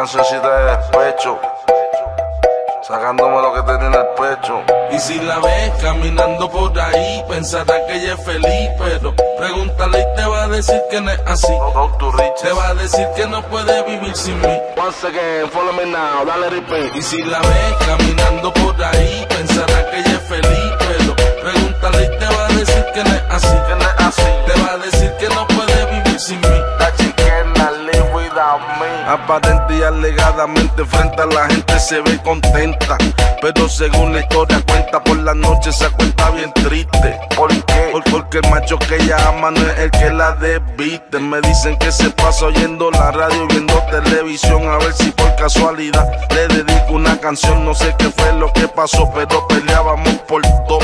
cancioncita de despecho, sacándome lo que tenía en el pecho. Y si la ves caminando por ahí, pensará que ella es feliz, pero pregúntale y te va a decir que no es así. Te va a decir que no puede vivir sin mí. Once again, follow me now, dale repeat. Y si la ves caminando por ahí, pensará que ella es feliz, pero pregúntale y te va a decir que no es así. Que no es así. Te va a decir que no puede vivir sin mí. That she cannot live without me. Aparente y alegadamente frente a la gente se ve contenta, pero según la historia cuenta, por la noche se cuenta bien triste. ¿Por qué? Porque el macho que ella ama no es el que la desviste. Me dicen que se pasa oyendo la radio y viendo televisión, a ver si por casualidad le dedico una canción. No sé qué fue lo que pasó, pero peleábamos por todo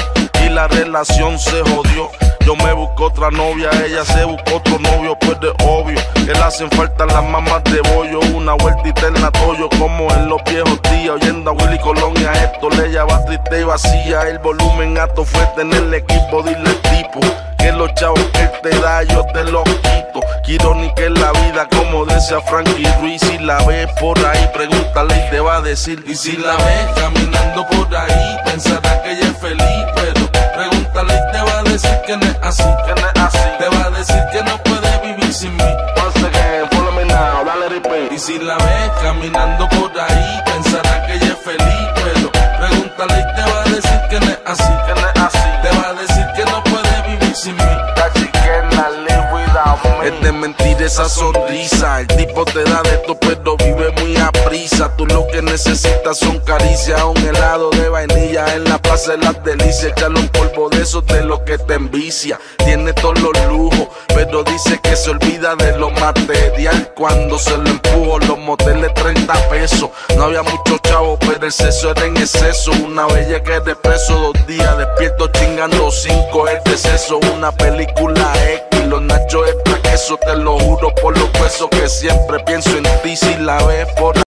y la relación se jodió. Yo me busco otra novia, ella se buscó otro novio, pues de obvio que le hacen falta las mamás de bollo. Una vueltita en la toyo, como en los viejos días, oyendo a Willy Colón y a Héctor. Ella va triste y vacía, el volumen alto fue tener el equipo. Dile al tipo que los chavos que él te da yo te los quito. Quiero ni que la vida, como decía Frankie Ruiz. Si la ves por ahí, pregúntale y te va a decir. Y si la ves caminando por ahí, pensará que ella es feliz, pero pregúntale y te va a decir que no es así. Que no es así. Te va a decir que no puede vivir sin mí. Once again, follow me now, dale repeat. Y si la ves caminando por ahí, pensará que ella es feliz, pero pregúntale y te va a decir que no es así. Que no es así. Te va a decir que no puede vivir sin mí. That she cannot live without me. Es de mentir esa sonrisa, el tipo te da de esto pero vive muy a prisa. Tú lo que necesitas son caricias, un helado de vainilla en la plaza de las delicias. Echarle un polvo de esos de lo que te envicia. Tiene todos los lujos, pero dice que se olvida de lo material. Cuando se lo empujo, los moteles 30 pesos. No había mucho chavo, pero el sexo era en exceso. Una bella que de preso, 2 días despierto chingando 5 es deceso. Una película X, los nachos extra queso. Te lo juro por los huesos que siempre pienso en ti. Si la ves por